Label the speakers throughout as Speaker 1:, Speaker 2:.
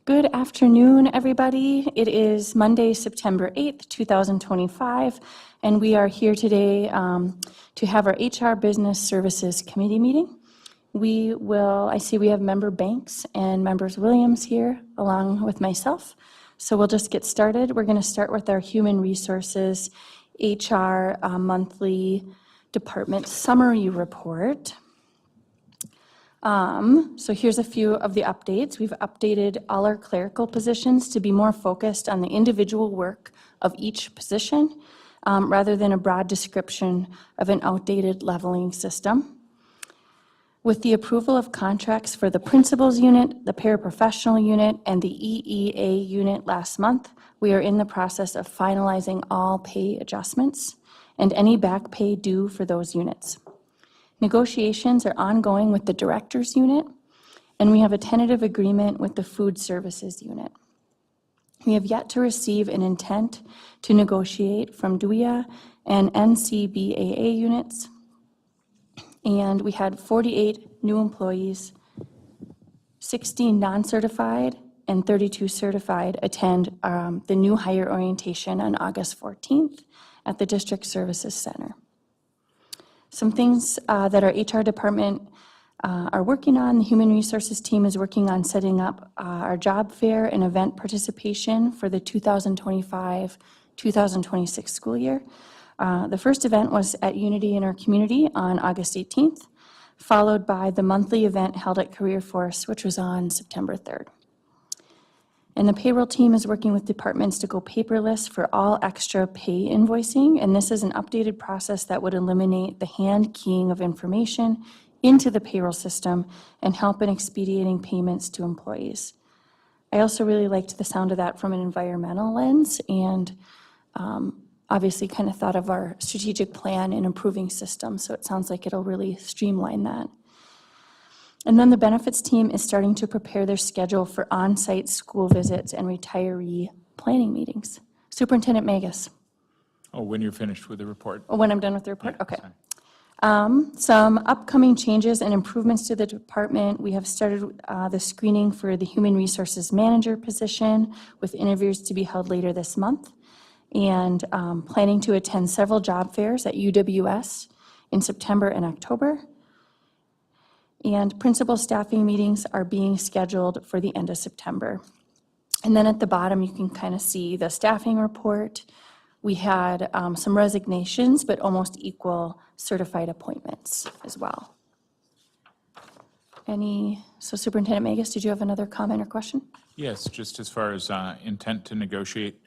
Speaker 1: Good afternoon, everybody. It is Monday, September 8th, 2025, and we are here today to have our HR Business Services Committee meeting. I see we have Member Banks and Members Williams here, along with myself. So we'll just get started. We're going to start with our Human Resources HR Monthly Department Summary Report. So here's a few of the updates. We've updated all our clerical positions to be more focused on the individual work of each position rather than a broad description of an outdated leveling system. With the approval of contracts for the principals unit, the paraprofessional unit, and the EEA unit last month, we are in the process of finalizing all pay adjustments and any back pay due for those units. Negotiations are ongoing with the directors unit, and we have a tentative agreement with the food services unit. We have yet to receive an intent to negotiate from DWIA and NCBAA units, and we had 48 new employees, 16 non-certified and 32 certified attend the new hire orientation on August 14th at the District Services Center. Some things that our HR department are working on. The Human Resources team is working on setting up our job fair and event participation for the 2025-2026 school year. The first event was at Unity in our community on August 18th, followed by the monthly event held at Career Force, which was on September 3rd. And the payroll team is working with departments to go paperless for all extra pay invoicing, and this is an updated process that would eliminate the hand keying of information into the payroll system and help in expediting payments to employees. I also really liked the sound of that from an environmental lens, and obviously kind of thought of our strategic plan in improving systems, so it sounds like it'll really streamline that. And then the benefits team is starting to prepare their schedule for on-site school visits and retiree planning meetings. Superintendent Magus.
Speaker 2: Oh, when you're finished with the report.
Speaker 1: Oh, when I'm done with the report?
Speaker 2: Yeah,
Speaker 1: okay.
Speaker 2: sorry.
Speaker 1: Some upcoming changes and improvements to the department. We have started the screening for the Human Resources Manager position with interviews to be held later this month, and planning to attend several job fairs at UWS in September and October. And principal staffing meetings are being scheduled for the end of September. And then at the bottom, you can kind of see the staffing report. We had some resignations, but almost equal certified appointments as well. So Superintendent Magus, did you have another comment or question?
Speaker 2: Yes, just as far as intent to negotiate,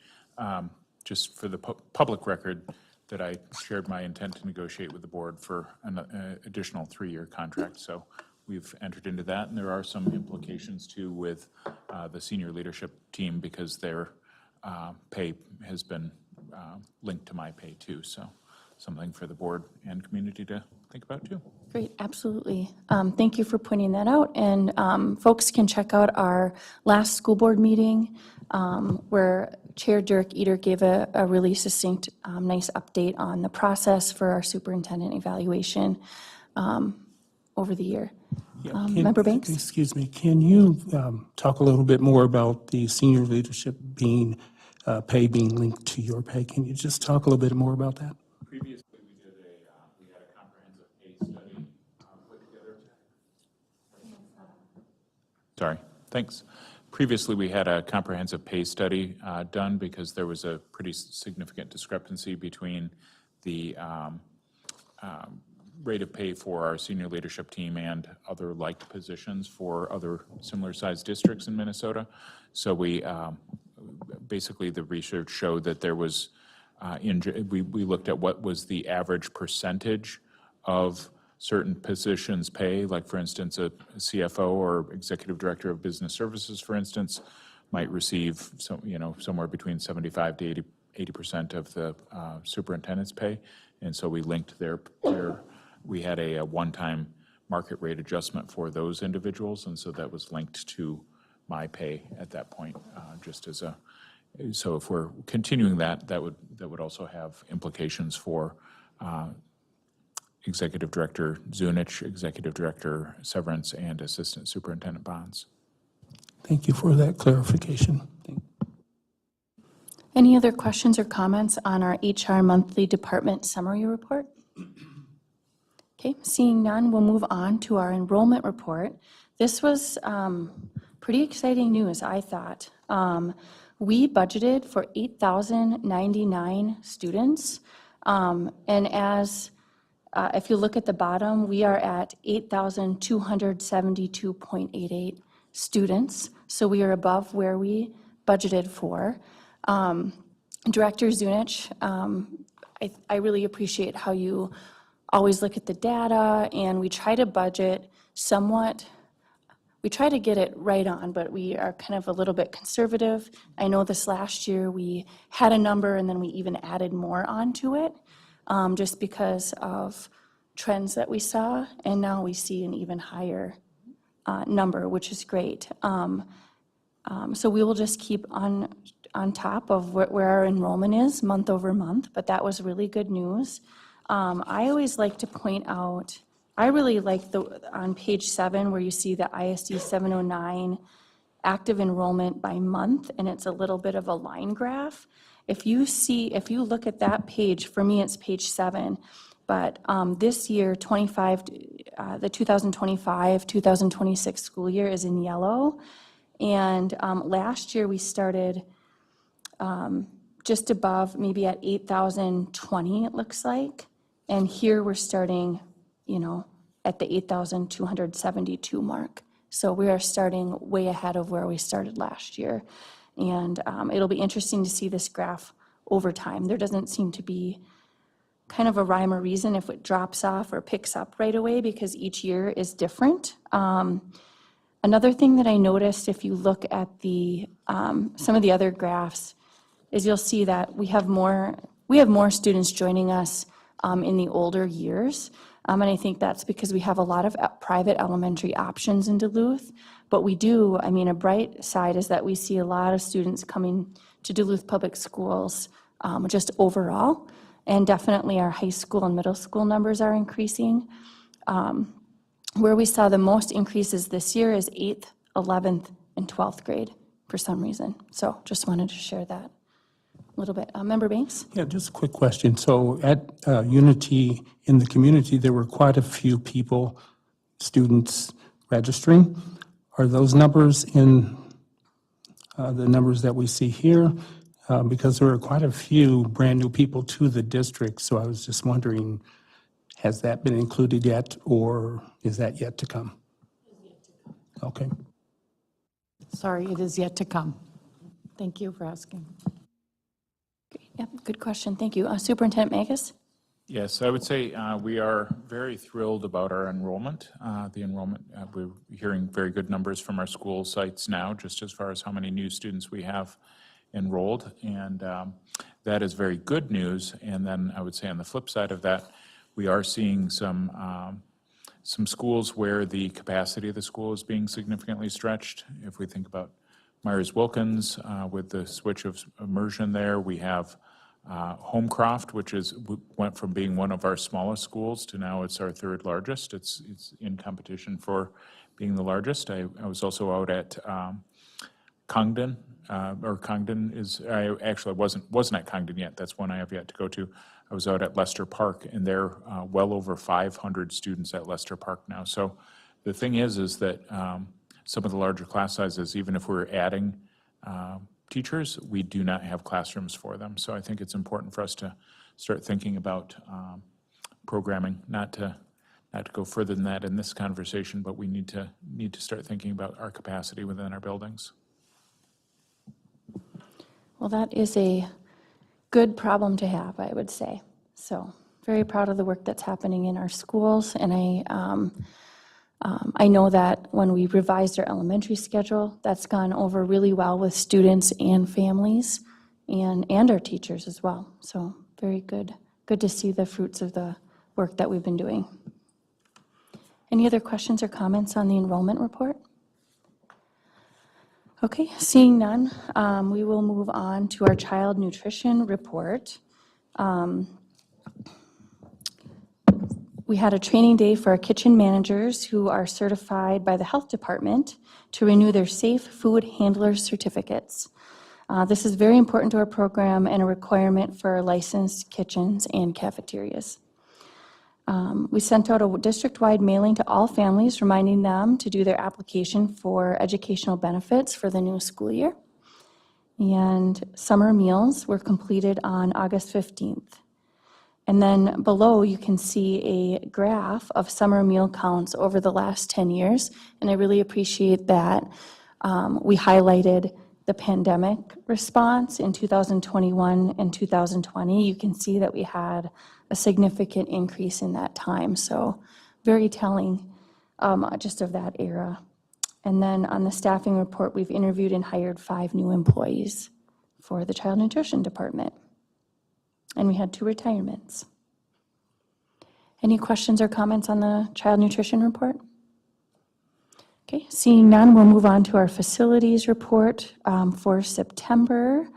Speaker 2: just for the public record, that I shared my intent to negotiate with the board for an additional 3-year contract. So we've entered into that, and there are some implications too with the senior leadership team because their pay has been linked to my pay too. So something for the board and community to think about too.
Speaker 1: Great, absolutely. Thank you for pointing that out. And folks can check out our last school board meeting where Chair Dirk Eder gave a really succinct, nice update on the process for our superintendent evaluation over the year.
Speaker 3: Yeah,
Speaker 1: Member Banks?
Speaker 3: Excuse me, can you talk a little bit more about the senior leadership pay being linked to your pay? Can you just talk a little bit more about that?
Speaker 2: Previously, we had a comprehensive pay study put together. Sorry, thanks. Previously, we had a comprehensive pay study done because there was a pretty significant discrepancy between the rate of pay for our senior leadership team and other like positions for other similar sized districts in Minnesota. So we basically the research showed that there was, we looked at what was the average percentage of certain positions pay, like for instance, a CFO or executive director of business services, for instance, might receive somewhere between 75 to 80% of the superintendent's pay. And so we linked we had a one-time market rate adjustment for those individuals. And so that was linked to my pay at that point, so if we're continuing that would also have implications for Executive Director Zunich, Executive Director Severance, and Assistant Superintendent Bonds.
Speaker 3: Thank you for that clarification.
Speaker 1: Any other questions or comments on our HR monthly department summary report? Okay, seeing none, we'll move on to our enrollment report. This was pretty exciting news, I thought. We budgeted for 8,099 students, and if you look at the bottom, we are at 8,272.88 students, so we are above where we budgeted for. Director Zunich, I really appreciate how you always look at the data, and we try to budget somewhat. We try to get it right on, but we are kind of a little bit conservative. I know this last year we had a number and then we even added more onto it, just because of trends that we saw, and now we see an even higher number, which is great. So we will just keep on top of where our enrollment is month over month, but that was really good news. I always like to point out, I really like on page 7 where you see the ISD 709 active enrollment by month, and it's a little bit of a line graph. If you look at that page, for me it's page 7, but this year, the 2025-2026 school year is in yellow, and last year we started just above, maybe at 8,020 it looks like, and here we're starting, at the 8,272 mark. So we are starting way ahead of where we started last year. And it'll be interesting to see this graph over time. There doesn't seem to be kind of a rhyme or reason if it drops off or picks up right away, because each year is different. Another thing that I noticed, if you look at some of the other graphs, is you'll see that we have more students joining us in the older years. And I think that's because we have a lot of private elementary options in Duluth. But we do, a bright side is that we see a lot of students coming to Duluth Public Schools just overall. And definitely our high school and middle school numbers are increasing. Where we saw the most increases this year is 8th, 11th, and 12th grade for some reason. So just wanted to share that a little bit. Member Banks?
Speaker 3: Yeah, just a quick question. So at Unity in the community, there were quite a few students registering. Are those numbers in the numbers that we see here? Because there are quite a few brand new people to the district. So I was just wondering, has that been included yet, or is that yet to come? Okay.
Speaker 4: Sorry, it is yet to come. Thank you for asking.
Speaker 1: Yep, good question. Thank you. Superintendent Magus?
Speaker 2: Yes, I would say we are very thrilled about our enrollment. We're hearing very good numbers from our school sites now, just as far as how many new students we have enrolled, and that is very good news. And then I would say on the flip side of that, we are seeing some schools where the capacity of the school is being significantly stretched. If we think about Myers-Wilkins with the switch of immersion there, we have Homecroft, which went from being one of our smallest schools to now it's our third largest. It's in competition for being the largest. I was also out at Congdon, I wasn't at Congdon yet. That's one I have yet to go to. I was out at Lester Park, and they're well over 500 students at Lester Park now. So the thing is that some of the larger class sizes, even if we're adding teachers, we do not have classrooms for them. So I think it's important for us to start thinking about programming, not to go further than that in this conversation, but we need to start thinking about our capacity within our buildings.
Speaker 1: Well, that is a good problem to have, I would say. So very proud of the work that's happening in our schools, and I know that when we revised our elementary schedule, that's gone over really well with students and families and our teachers as well. So very good. Good to see the fruits of the work that we've been doing. Any other questions or comments on the enrollment report? Okay, seeing none, we will move on to our child nutrition report. We had a training day for our kitchen managers who are certified by the health department to renew their safe food handler certificates. This is very important to our program and a requirement for licensed kitchens and cafeterias. We sent out a district-wide mailing to all families reminding them to do their application for educational benefits for the new school year. And summer meals were completed on August 15th. And then below, you can see a graph of summer meal counts over the last 10 years. And I really appreciate that we highlighted the pandemic response in 2021 and 2020. You can see that we had a significant increase in that time. So very telling just of that era. And then on the staffing report, we've interviewed and hired 5 new employees for the child nutrition department. And we had 2 retirements. Any questions or comments on the child nutrition report? Okay, seeing none, we'll move on to our facilities report for September.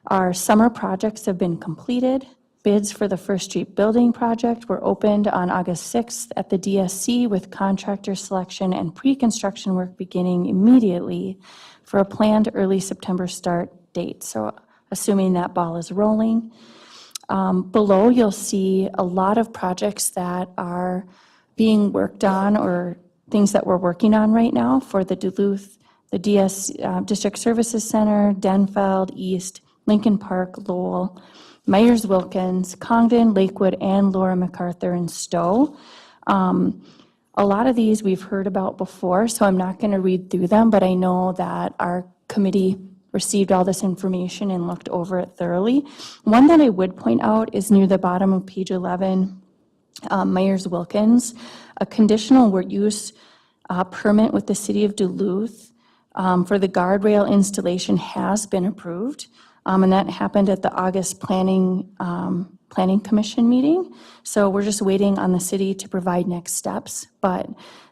Speaker 1: Our summer projects have been completed. Bids for the First Street Building project were opened on August 6th at the DSC with contractor selection and pre-construction work beginning immediately for a planned early September start date. So assuming that ball is rolling. Below, you'll see a lot of projects that are being worked on or things that we're working on right now for the Duluth, the District Services Center, Denfeld, East, Lincoln Park, Lowell, Myers-Wilkins, Congdon, Lakewood, and Laura MacArthur and Stowe. A lot of these we've heard about before, so I'm not going to read through them, but I know that our committee received all this information and looked over it thoroughly. One that I would point out is near the bottom of page 11, Myers-Wilkins, a conditional use permit with the city of Duluth for the guardrail installation has been approved, and that happened at the August Planning Commission meeting. So we're just waiting on the city to provide next steps, but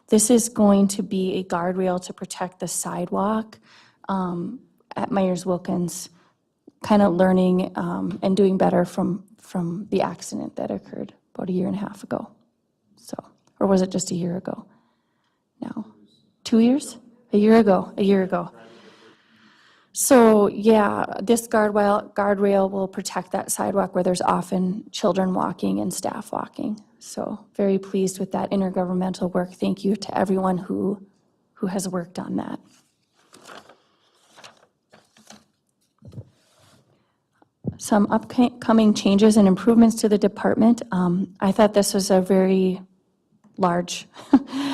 Speaker 1: this is going to be a guardrail to protect the sidewalk at Myers-Wilkins, kind of learning and doing better from the accident that occurred about 1.5 years ago. So, or was it just 1 year ago? No, 2 years? 1 year ago, 1 year ago. So yeah, this guardrail will protect that sidewalk where there's often children walking and staff walking. So very pleased with that intergovernmental work. Thank you to everyone who has worked on that. Some upcoming changes and improvements to the department. I thought this was a very large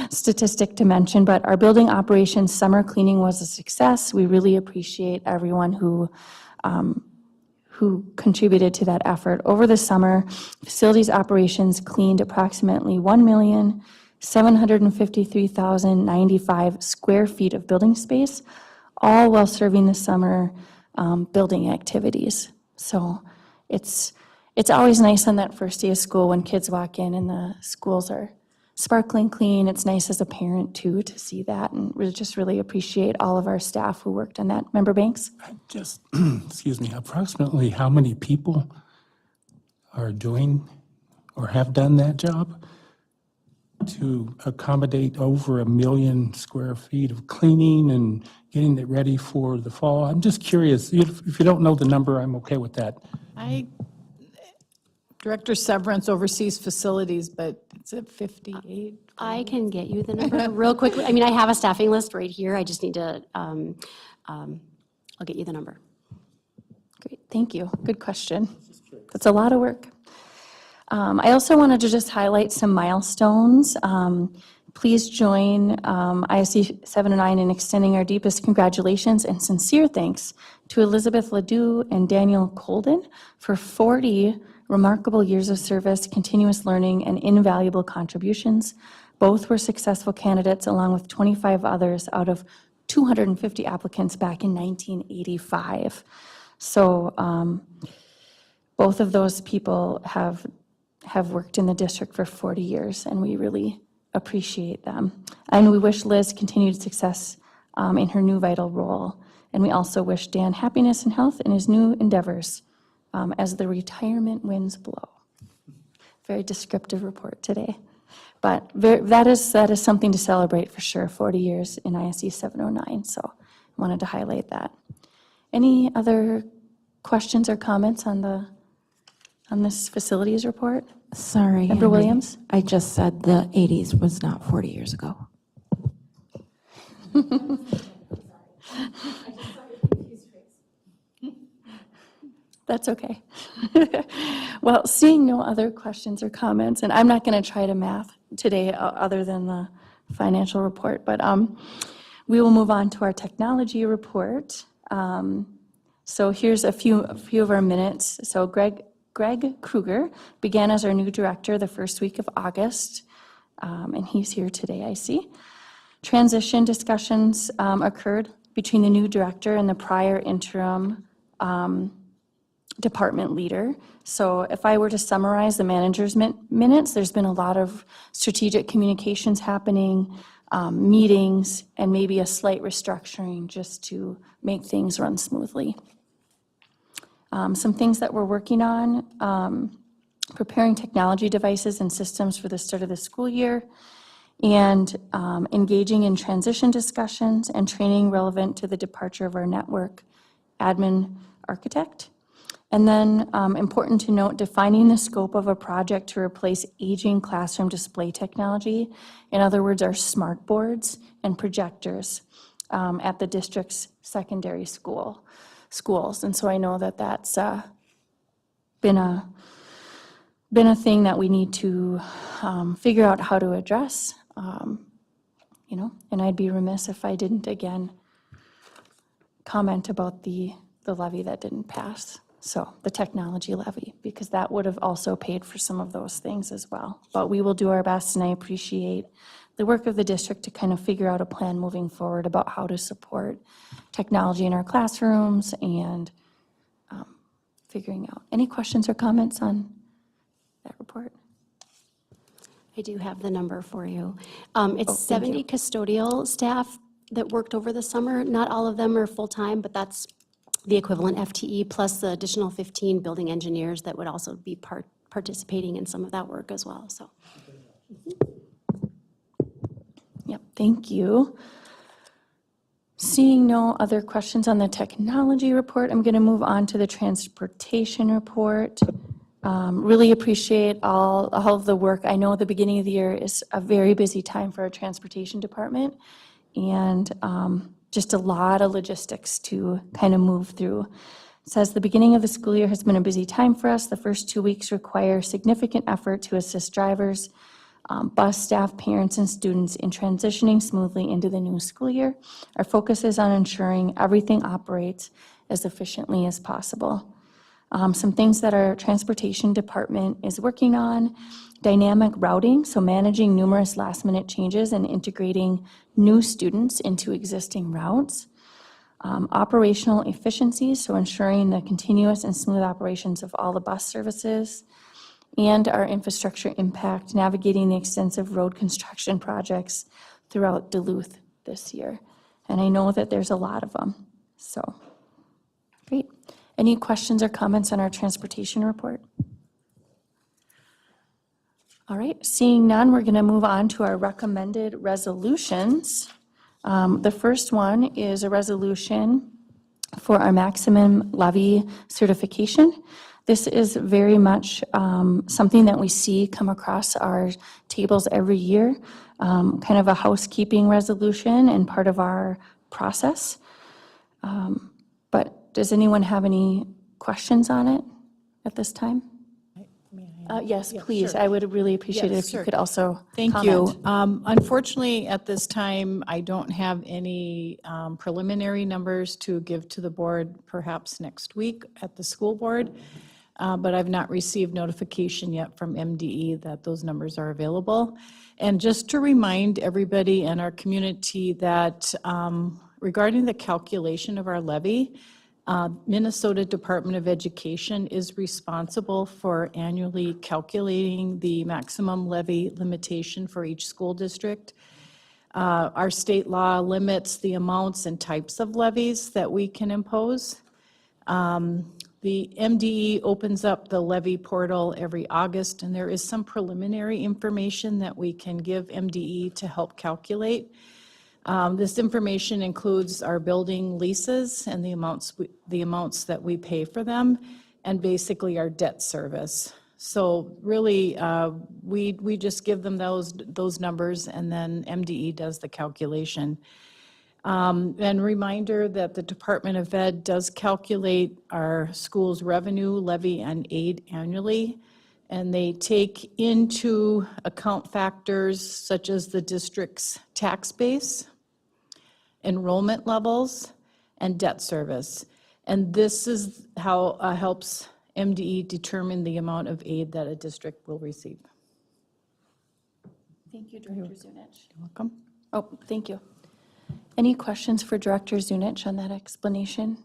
Speaker 1: statistic to mention, but our building operations summer cleaning was a success. We really appreciate everyone who contributed to that effort. Over the summer, facilities operations cleaned approximately 1,753,095 square feet of building space, all while serving the summer building activities. So it's always nice on that first day of school when kids walk in and the schools are sparkling clean. It's nice as a parent too to see that, and we just really appreciate all of our staff who worked on that. Member Banks?
Speaker 3: Just, excuse me, approximately how many people are doing or have done that job to accommodate over 1 million square feet of cleaning and getting it ready for the fall? I'm just curious. If you don't know the number, I'm okay with that.
Speaker 4: Director Severance oversees facilities, but it's at 58.
Speaker 5: I can get you the number real quickly. I mean, I have a staffing list right here. I just need to, I'll get you the number.
Speaker 1: Great, thank you. Good question. That's a lot of work. I also wanted to just highlight some milestones. Please join ISC 709 in extending our deepest congratulations and sincere thanks to Elizabeth Ledoux and Daniel Colden for 40 remarkable years of service, continuous learning, and invaluable contributions. Both were successful candidates along with 25 others out of 250 applicants back in 1985. So both of those people have worked in the district for 40 years, and we really appreciate them. And we wish Liz continued success in her new vital role. And we also wish Dan happiness and health in his new endeavors as the retirement winds blow. Very descriptive report today. But that is something to celebrate for sure, 40 years in ISD 709, so I wanted to highlight that. Any other questions or comments on this facilities report?
Speaker 6: Sorry,
Speaker 1: Member
Speaker 6: Henry.
Speaker 1: Williams?
Speaker 6: I just said the 80s was not 40 years ago.
Speaker 1: That's okay. Well, seeing no other questions or comments, and I'm not going to try to math today other than the financial report, but we will move on to our technology report. So here's a few of our minutes. So Greg Kruger began as our new director the first week of August, and he's here today, I see. Transition discussions occurred between the new director and the prior interim department leader. So if I were to summarize the manager's minutes, there's been a lot of strategic communications happening, meetings, and maybe a slight restructuring just to make things run smoothly. Some things that we're working on, preparing technology devices and systems for the start of the school year, and engaging in transition discussions and training relevant to the departure of our network admin architect. And then, important to note, defining the scope of a project to replace aging classroom display technology. In other words, our smart boards and projectors at the district's secondary schools. And so I know that that's been a thing that we need to figure out how to address. And I'd be remiss if I didn't again comment about the levy that didn't pass. So the technology levy, because that would have also paid for some of those things as well. But we will do our best, and I appreciate the work of the district to kind of figure out a plan moving forward about how to support technology in our classrooms and figuring out. Any questions or comments on that report?
Speaker 5: I do have the number for you. It's 70 custodial staff that worked over the summer. Not all of them are full-time, but that's the equivalent FTE plus the additional 15 building engineers that would also be participating in some of that work as well, so.
Speaker 1: Yep, thank you. Seeing no other questions on the technology report, I'm going to move on to the transportation report. Really appreciate all of the work. I know the beginning of the year is a very busy time for our transportation department, and just a lot of logistics to kind of move through. It says the beginning of the school year has been a busy time for us. The first 2 weeks require significant effort to assist drivers, bus staff, parents, and students in transitioning smoothly into the new school year. Our focus is on ensuring everything operates as efficiently as possible. Some things that our transportation department is working on: dynamic routing, so managing numerous last-minute changes and integrating new students into existing routes. Operational efficiencies, so ensuring the continuous and smooth operations of all the bus services. And our infrastructure impact, navigating the extensive road construction projects throughout Duluth this year. And I know that there's a lot of them, so great. Any questions or comments on our transportation report? All right, seeing none, we're going to move on to our recommended resolutions. The first one is a resolution for our maximum levy certification. This is very much something that we see come across our tables every year, kind of a housekeeping resolution and part of our process. But does anyone have any questions on it at this time? Yes, please. I would really appreciate it if you could also
Speaker 4: Thank
Speaker 1: comment.
Speaker 4: you. Unfortunately, at this time, I don't have any preliminary numbers to give to the board, perhaps next week at the school board, but I've not received notification yet from MDE that those numbers are available. And just to remind everybody in our community that regarding the calculation of our levy, Minnesota Department of Education is responsible for annually calculating the maximum levy limitation for each school district. Our state law limits the amounts and types of levies that we can impose. The MDE opens up the levy portal every August, and there is some preliminary information that we can give MDE to help calculate. This information includes our building leases and the amounts that we pay for them, and basically our debt service. So really, we just give them those numbers, and then MDE does the calculation. And reminder that the Department of Ed does calculate our school's revenue, levy, and aid annually, and they take into account factors such as the district's tax base, enrollment levels, and debt service. And this is how helps MDE determine the amount of aid that a district will receive.
Speaker 1: Thank you, Director Zunich.
Speaker 4: Welcome.
Speaker 1: Oh, thank you. Any questions for Director Zunich on that explanation?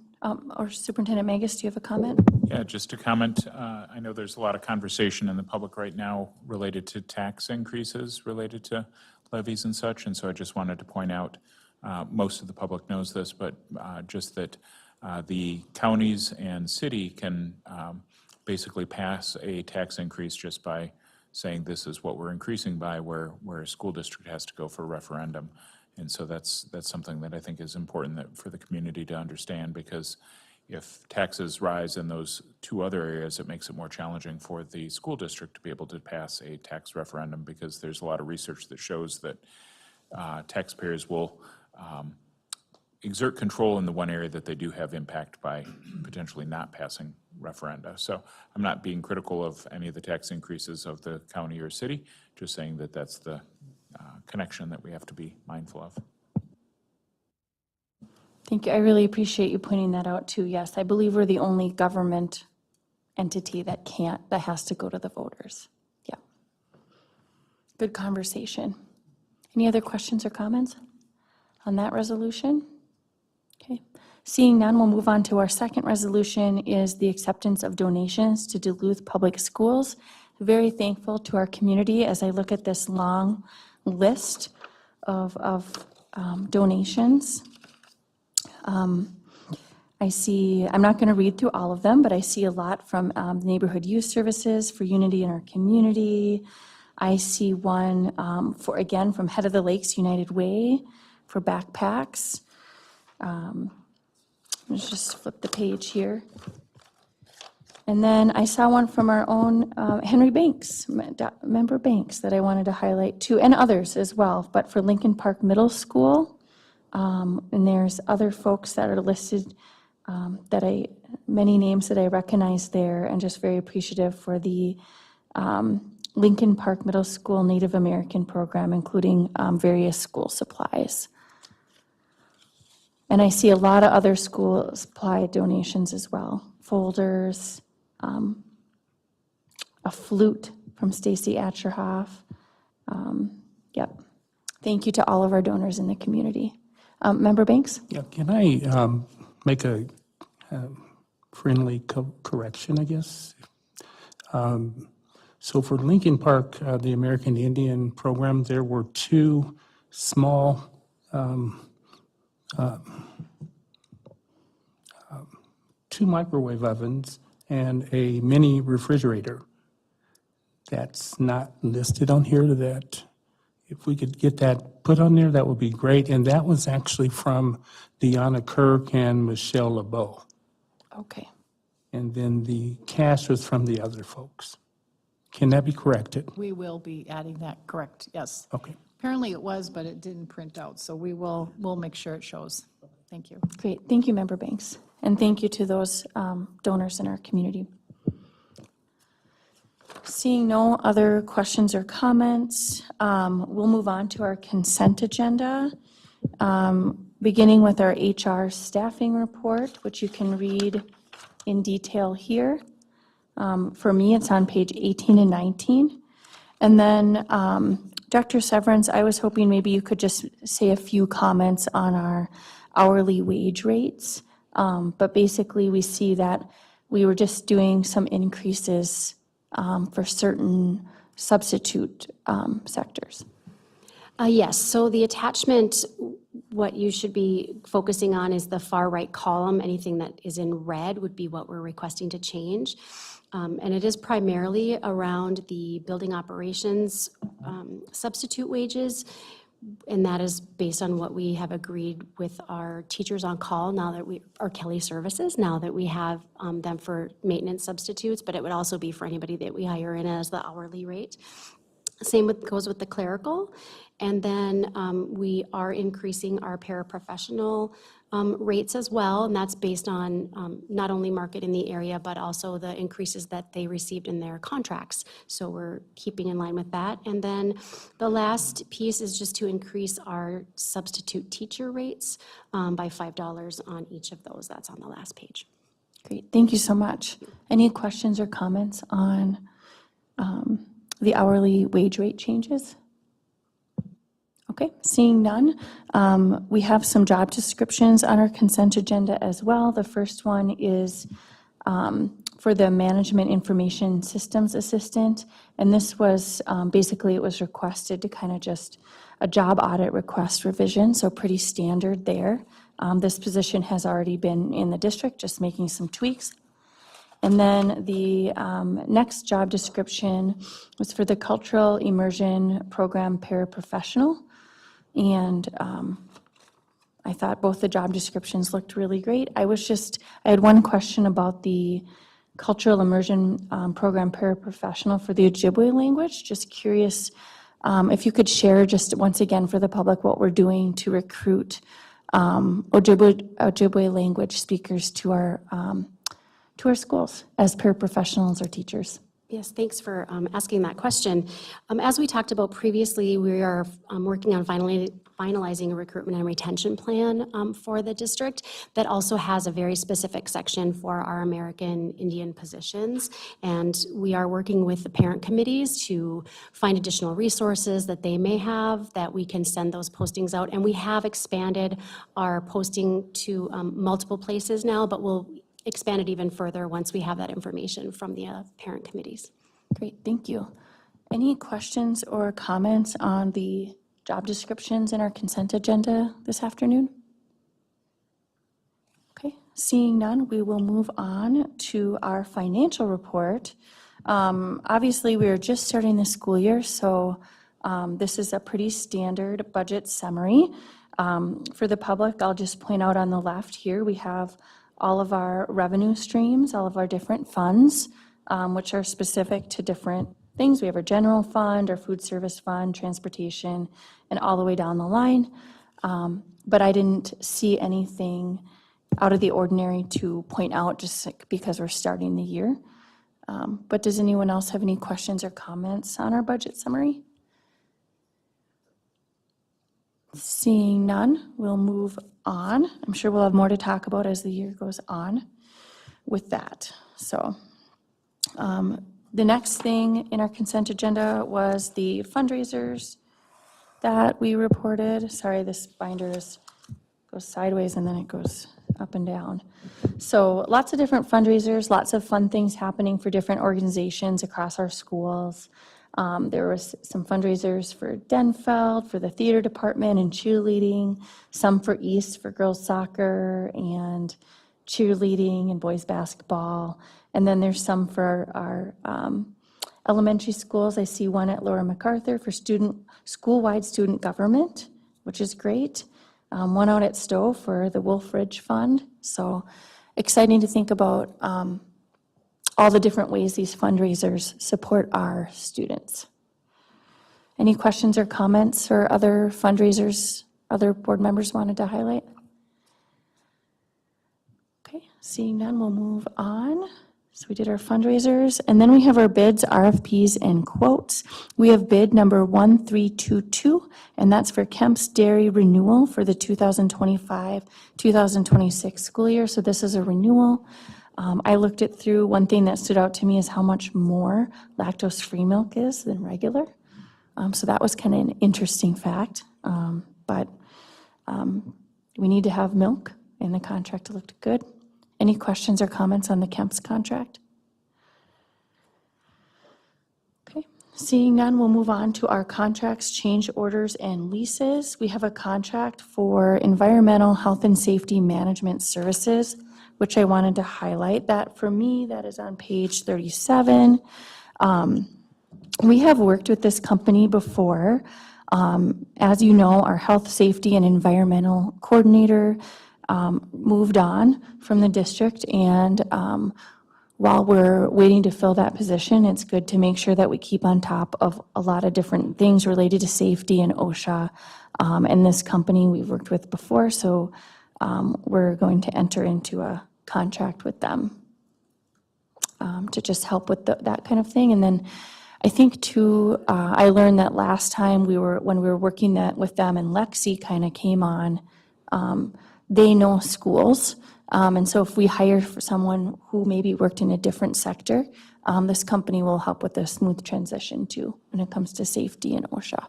Speaker 1: Or Superintendent Magus, do you have a comment?
Speaker 2: Yeah, just to comment, I know there's a lot of conversation in the public right now related to tax increases related to levies and such, and so I just wanted to point out, most of the public knows this, but just that the counties and city can basically pass a tax increase just by saying this is what we're increasing by, where a school district has to go for a referendum. And so that's something that I think is important for the community to understand, because if taxes rise in those two other areas, it makes it more challenging for the school district to be able to pass a tax referendum, because there's a lot of research that shows that taxpayers will exert control in the one area that they do have impact by potentially not passing referenda. So I'm not being critical of any of the tax increases of the county or city, just saying that that's the connection that we have to be mindful of.
Speaker 1: Thank you. I really appreciate you pointing that out too. Yes, I believe we're the only government entity that has to go to the voters. Yeah. Good conversation. Any other questions or comments on that resolution? Okay. Seeing none, we'll move on to our second resolution, is the acceptance of donations to Duluth Public Schools. Very thankful to our community as I look at this long list of donations. I see, I'm not going to read through all of them, but I see a lot from Neighborhood Youth Services for Unity in Our Community. I see one again, from Head of the Lakes United Way for backpacks. Let's just flip the page here. And then I saw one from our own Henry Banks, Member Banks, that I wanted to highlight too, and others as well, but for Lincoln Park Middle School. And there's other folks that are listed, many names that I recognize there, and just very appreciative for the Lincoln Park Middle School Native American program, including various school supplies. And I see a lot of other school supply donations as well, folders, a flute from Stacy Acherhoff. Yep. Thank you to all of our donors in the community. Member Banks?
Speaker 3: Yeah, can I make a friendly correction, I guess? So for Lincoln Park, the American Indian program, there were two small two microwave ovens and a mini refrigerator. That's not listed on here. That if we could get that put on there, that would be great. And that was actually from Deanna Kirk and Michelle LeBeau.
Speaker 1: Okay.
Speaker 3: And then the cash was from the other folks. Can that be corrected?
Speaker 4: We will be adding that, correct, yes.
Speaker 3: Okay.
Speaker 4: Apparently it was, but it didn't print out, so we'll make sure it shows. Thank you.
Speaker 1: Great. Thank you, Member Banks. And thank you to those donors in our community. Seeing no other questions or comments, we'll move on to our consent agenda, beginning with our HR staffing report, which you can read in detail here. For me, it's on page 18 and 19. And then, Dr. Severance, I was hoping maybe you could just say a few comments on our hourly wage rates. But basically, we see that we were just doing some increases for certain substitute sectors.
Speaker 5: Yes, so the attachment what you should be focusing on is the far right column. Anything that is in red would be what we're requesting to change. And it is primarily around the building operations substitute wages. And that is based on what we have agreed with our teachers on call now that our Kelly services, now that we have them for maintenance substitutes, but it would also be for anybody that we hire in as the hourly rate. Same goes with the clerical. And then we are increasing our paraprofessional rates as well, and that's based on not only market in the area, but also the increases that they received in their contracts. So we're keeping in line with that. And then the last piece is just to increase our substitute teacher rates by $5 on each of those. That's on the last page.
Speaker 1: Great, thank you so much. Any questions or comments on the hourly wage rate changes? Okay, seeing none, we have some job descriptions on our consent agenda as well. The first one is for the Management Information Systems Assistant, and this was, basically it was requested to kind of just a job audit request revision, so pretty standard there. This position has already been in the district, just making some tweaks. And then the next job description was for the Cultural Immersion Program Paraprofessional. And I thought both the job descriptions looked really great. I had one question about the Cultural Immersion Program Paraprofessional for the Ojibwe language. Just curious if you could share just once again for the public what we're doing to recruit Ojibwe language speakers to our schools as paraprofessionals or teachers.
Speaker 5: Yes, thanks for asking that question. As we talked about previously, we are working on finalizing a recruitment and retention plan for the district that also has a very specific section for our American Indian positions. And we are working with the parent committees to find additional resources that they may have that we can send those postings out. And we have expanded our posting to multiple places now, but we'll expand it even further once we have that information from the parent committees.
Speaker 1: Great, thank you. Any questions or comments on the job descriptions in our consent agenda this afternoon? Okay, seeing none, we will move on to our financial report. Obviously, we are just starting the school year, so this is a pretty standard budget summary. For the public, I'll just point out on the left here, we have all of our revenue streams, all of our different funds, which are specific to different things. We have our general fund, our food service fund, transportation, and all the way down the line. But I didn't see anything out of the ordinary to point out just because we're starting the year. But does anyone else have any questions or comments on our budget summary? Seeing none, we'll move on. I'm sure we'll have more to talk about as the year goes on with that. So the next thing in our consent agenda was the fundraisers that we reported. Sorry, this binder goes sideways and then it goes up and down. So lots of different fundraisers, lots of fun things happening for different organizations across our schools. There was some fundraisers for Denfeld, for the theater department and cheerleading, some for East for girls soccer and cheerleading and boys basketball. And then there's some for our elementary schools. I see one at Laura MacArthur for school-wide student government, which is great. One out at Stowe for the Wolf Ridge Fund. So exciting to think about all the different ways these fundraisers support our students. Any questions or comments or other fundraisers other board members wanted to highlight? Okay, seeing none, we'll move on. So we did our fundraisers, and then we have our bids, RFPs, and quotes. We have bid number 1322, and that's for Kemp's Dairy renewal for the 2025-2026 school year. So this is a renewal. I looked it through. One thing that stood out to me is how much more lactose-free milk is than regular. So that was kind of an interesting fact. But we need to have milk, and the contract looked good. Any questions or comments on the Kemp's contract? Okay, Seeing none, we'll move on to our contracts, change orders, and leases. We have a contract for environmental health and safety management services, which I wanted to highlight. That, for me, that is on page 37. We have worked with this company before. As you know, our health, safety, and environmental coordinator moved on from the district, and while we're waiting to fill that position, it's good to make sure that we keep on top of a lot of different things related to safety and OSHA. And this company we've worked with before, so we're going to enter into a contract with them to just help with that kind of thing. And then I think too, I learned that last time when we were working with them, and Lexi kind of came on, they know schools. And so if we hire for someone who maybe worked in a different sector, this company will help with a smooth transition too when it comes to safety and OSHA.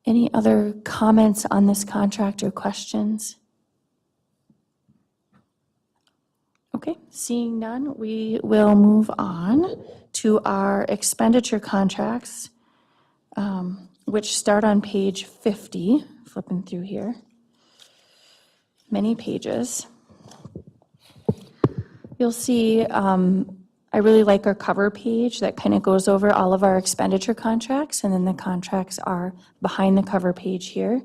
Speaker 1: Any other comments on this contract or questions? Okay, seeing none, we will move on to our expenditure contracts, which start on page 50, flipping through here. Many pages. You'll see I really like our cover page that kind of goes over all of our expenditure contracts, and then the contracts are behind the cover page here.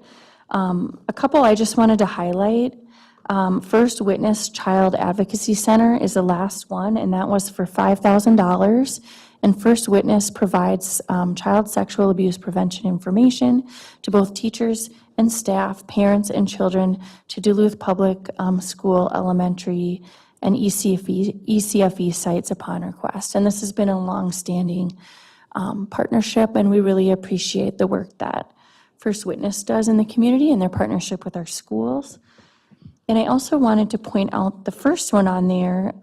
Speaker 1: A couple I just wanted to highlight. First Witness Child Advocacy Center is the last one, and that was for $5,000. And First Witness provides child sexual abuse prevention information to both teachers and staff, parents and children, to Duluth Public School, elementary, and ECFE sites upon request. And this has been a long-standing partnership, and we really appreciate the work that First Witness does in the community and their partnership with our schools. And I also wanted to point out the first one on there.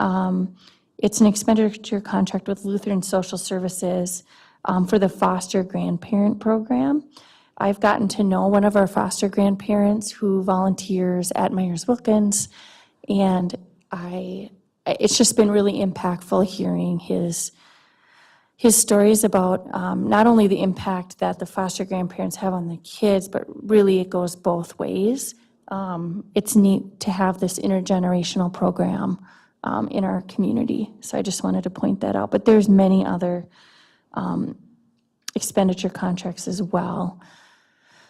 Speaker 1: It's an expenditure contract with Lutheran Social Services for the foster grandparent program. I've gotten to know one of our foster grandparents who volunteers at Myers-Wilkins, and it's just been really impactful hearing his stories about not only the impact that the foster grandparents have on the kids, but really it goes both ways. It's neat to have this intergenerational program in our community. So I just wanted to point that out. But there's many other expenditure contracts as well.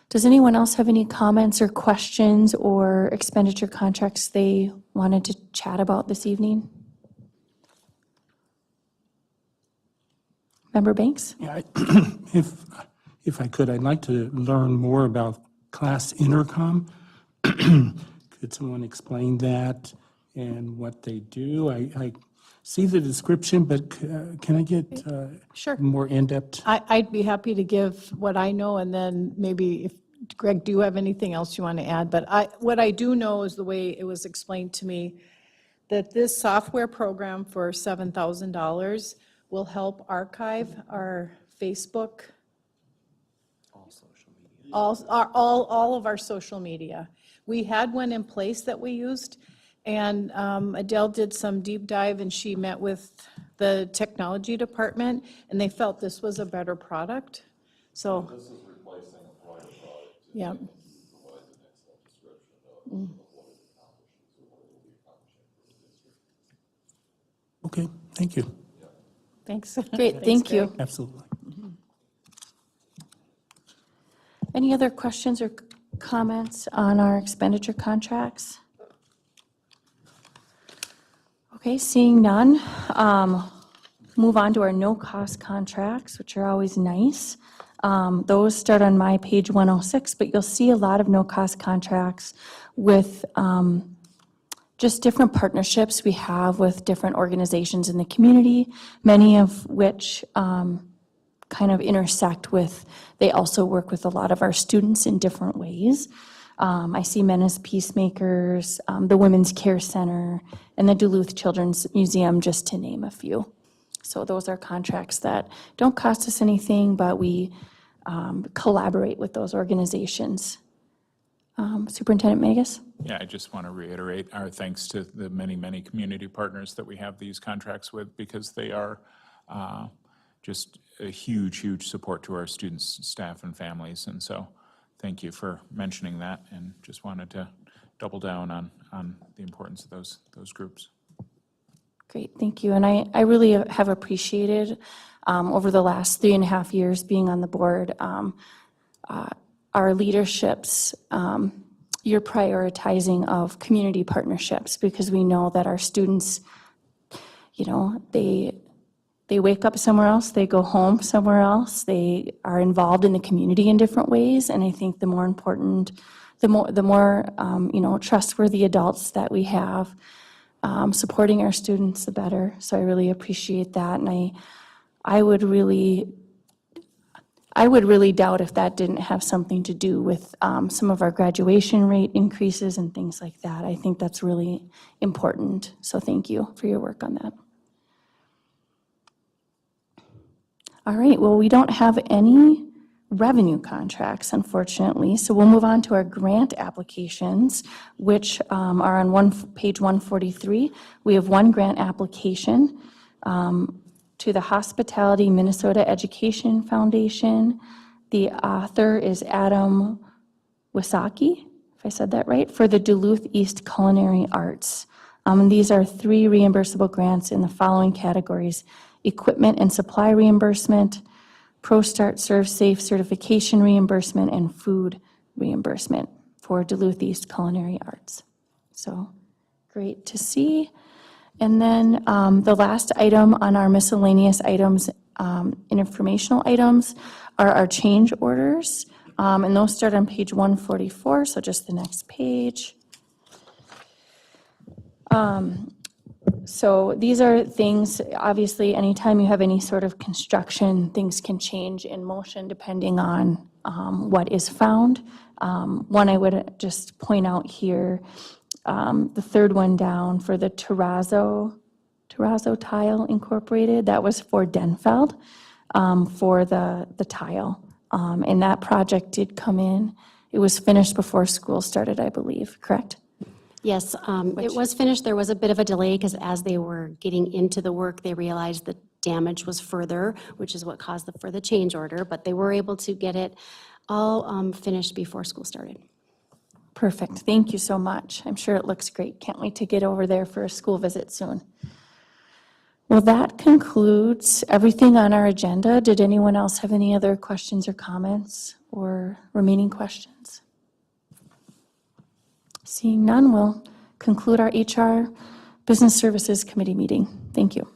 Speaker 1: Does anyone else have any comments or questions or expenditure contracts they wanted to chat about this evening? Member Banks?
Speaker 3: Yeah, if I could, I'd like to learn more about class intercom. Could someone explain that and what they do? I see the description, but can I get
Speaker 4: Sure.
Speaker 3: more in-depth?
Speaker 4: I'd be happy to give what I know, and then maybe if, Greg, do you have anything else you want to add? But what I do know is the way it was explained to me, that this software program for $7,000 will help archive our Facebook, all of our social media. We had one in place that we used, and Adele did some deep dive, and she met with the technology department, and they felt this was a better product. So this is replacing a prior product. Yeah.
Speaker 3: Okay, thank you.
Speaker 4: Thanks.
Speaker 1: Great, thank you.
Speaker 3: Absolutely.
Speaker 1: Any other questions or comments on our expenditure contracts? Okay, seeing none, move on to our no-cost contracts, which are always nice. Those start on my page 106, but you'll see a lot of no-cost contracts with just different partnerships we have with different organizations in the community, many of which kind of intersect with, they also work with a lot of our students in different ways. I see Men as Peacemakers, the Women's Care Center, and the Duluth Children's Museum, just to name a few. So those are contracts that don't cost us anything, but we collaborate with those organizations. Superintendent Magus?
Speaker 2: Yeah, I just want to reiterate our thanks to the many, many community partners that we have these contracts with, because they are just a huge, huge support to our students, staff, and families. And so thank you for mentioning that, and just wanted to double down on the importance of those groups.
Speaker 1: Great, thank you. And I really have appreciated over the last 3.5 years being on the board, our leadership's, your prioritizing of community partnerships, because we know that our students, you know, they wake up somewhere else, they go home somewhere else, they are involved in the community in different ways. And I think the more important, the more you know, trustworthy adults that we have supporting our students, the better. So I really appreciate that. And I would really doubt if that didn't have something to do with some of our graduation rate increases and things like that. I think that's really important. So thank you for your work on that. All right, well, we don't have any revenue contracts, unfortunately, so we'll move on to our grant applications, which are on page 143. We have one grant application to the Hospitality Minnesota Education Foundation. The author is Adam Wasaki, if I said that right, for the Duluth East Culinary Arts. These are 3 reimbursable grants in the following categories: equipment and supply reimbursement, ProStart ServSafe certification reimbursement, and food reimbursement for Duluth East Culinary Arts. So great to see. And then the last item on our miscellaneous items, informational items, are our change orders. And those start on page 144, so just the next page. So these are things, obviously, anytime you have any sort of construction, things can change in motion depending on what is found. One I would just point out here, the third one down for the Terrazzo Tile Incorporated, that was for Denfeld for the tile. And that project did come in. It was finished before school started, I believe, correct?
Speaker 5: Yes, it was finished. There was a bit of a delay because as they were getting into the work, they realized the damage was further, which is what caused the further change order, but they were able to get it all finished before school started.
Speaker 1: Perfect, thank you so much. I'm sure it looks great. Can't wait to get over there for a school visit soon. Well, that concludes everything on our agenda. Did anyone else have any other questions or comments or remaining questions? Seeing none, we'll conclude our HR Business Services Committee meeting. Thank you.